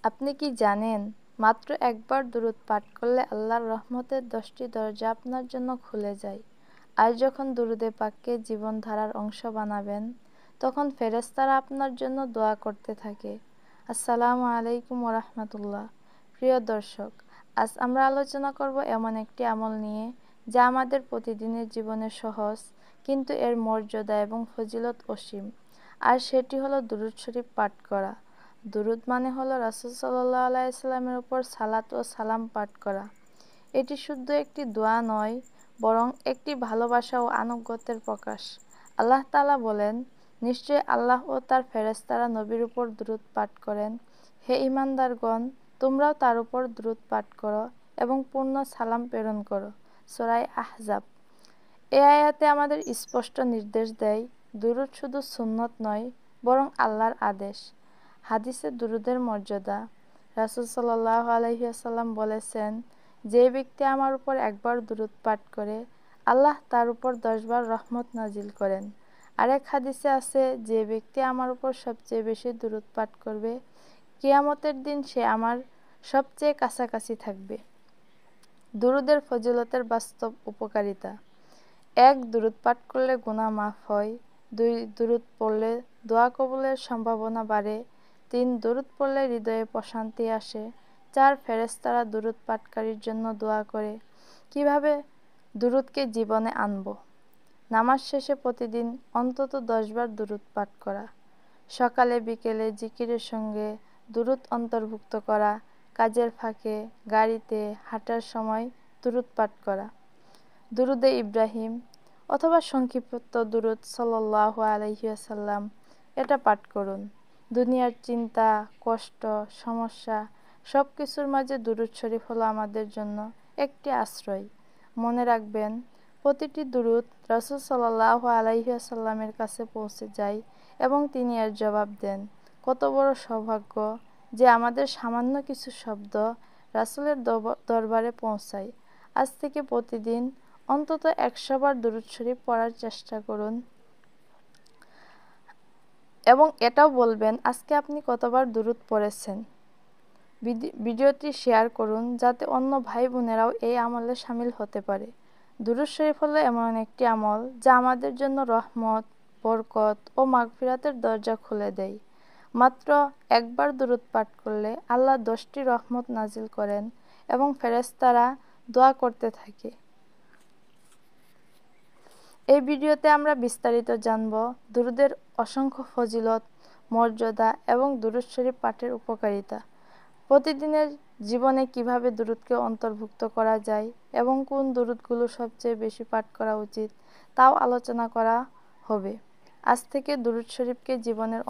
আপনি কি জানেন, মাত্র একবার দুরূদ পাঠ করলে আল্লাহর রহমতের 10টি দরজা আপনার জন্য খুলে যায়। আর যখন দুরূদে পাককে জীবনধারার অংশ বানাবেন, তখন ফেরেশতারা আপনার জন্য দোয়া করতে থাকে। আসসালামু আলাইকুম ওয়া রাহমাতুল্লাহ। প্রিয় দর্শক, আজ আমরা আলোচনা করব এমন একটি আমল নিয়ে, যা আমাদের প্রতিদিনের জীবনে সহজ, কিন্তু এর মর্যাদা এবং ফজিলত অসীম। আর সেটি হলো দুরূদ শরীফ পাঠ করা। দুরূদ মানে হলো রাসূল সাল্লাল্লাহু আলাইহি সাল্লামের উপর সালাত ও সালাম পাঠ করা। এটি শুধু একটি দোয়া নয়, বরং একটি ভালোবাসা ও আনুগত্যের প্রকাশ। আল্লাহ তাআলা বলেন, নিশ্চয়ই আল্লাহ ও তার ফেরেশতারা নবীর উপর দুরূদ পাঠ করেন। হে ঈমানদারগণ, তোমরাও তার উপর দুরূদ পাঠ করো এবং পূর্ণ সালাম প্রেরণ করো। সূরা আহজাব। এই আয়াতে আমাদের স্পষ্ট নির্দেশ দেয়, দুরূদ শুধু সুন্নত নয়, বরং আল্লাহর আদেশ। হাদিসে দুরূদের মর্যাদা। রাসূল সাল্লাল্লাহু আলাইহি ওয়াসাল্লাম বলেছেন, যে ব্যক্তি আমার উপর একবার দুরূদ পাঠ করে, আল্লাহ তার উপর 10 বার রহমত নাজিল করেন। আরেক হাদিসে আছে, যে ব্যক্তি আমার উপর সবচেয়ে বেশি দুরূদ পাঠ করবে, কিয়ামতের দিন সে আমার সবচেয়ে কাছাকাছি থাকবে। দুরূদের ফজিলতের বাস্তব উপকারিতা। 1. দুরূদ পাঠ করলে গুনাহ মাফ হয়। 2. দুরূদ পড়লে দোয়া কবুলের সম্ভাবনা বাড়ে। 3. দুরূদ পড়লে হৃদয়ে প্রশান্তি আসে। 4. ফেরেশতারা দুরূদ পাঠকারীর জন্য দোয়া করে। কিভাবে দুরূদকে জীবনে আনব? নামাজ শেষে প্রতিদিন অন্তত 10 বার দুরূদ পাঠ করা। সকালে বিকেলে জিকিরের সঙ্গে দুরূদ অন্তর্ভুক্ত করা। কাজের ফাঁকে, গাড়িতে, হাঁটার সময় দুরূদ পাঠ করা। দুরূদে ইব্রাহিম অথবা সংক্ষিপ্ত দুরূদ সাল্লাল্লাহু আলাইহি ওয়াসাল্লাম, এটা পাঠ করুন। দুনিয়ার চিন্তা, কষ্ট, সমস্যা সব কিছুর মাঝে দুরূদ শরীফ হলো আমাদের জন্য একটি আশ্রয়। মনে রাখবেন, প্রতিটি দুরূদ রাসূল সাল্লাল্লাহু আলাইহি ওয়াসাল্লামের কাছে পৌঁছে যায় এবং তিনি এর জবাব দেন। কত বড় সৌভাগ্য যে আমাদের সামান্য কিছু শব্দ রাসূলের দরবারে পৌঁছায়। আজ থেকে প্রতিদিন অন্তত 100 বার দুরূদ শরীফ পড়ার চেষ্টা করুন এবং এটাও বলবেন আজকে আপনি কতবার দুরূদ পড়েছেন। ভিডিওটি শেয়ার করুন যাতে অন্য ভাই বোনেরাও এই আমলে শামিল হতে পারে। দুরূদ শরীফ হলো এমন একটি আমল যা আমাদের জন্য রহমত, বরকত ও মাগফিরাতের দরজা খুলে দেয়। মাত্র একবার দুরূদ পাঠ করলে আল্লাহ 10টি রহমত নাজিল করেন এবং ফেরেশতারা দোয়া করতে থাকে। এই ভিডিওতে আমরা বিস্তারিত জানব দুরূদের অসংখ্য ফজিলত, মর্যাদা এবং দুরূদ শরীফ পাঠের উপকারিতা। প্রতিদিনের জীবনে কিভাবে দুরূদকে অন্তর্ভুক্ত করা যায় এবং কোন দুরূদগুলো সবচেয়ে বেশি পাঠ করা উচিত, তাও আলোচনা করা হবে। আজ থেকে দুরূদ শরীফকে জীবনের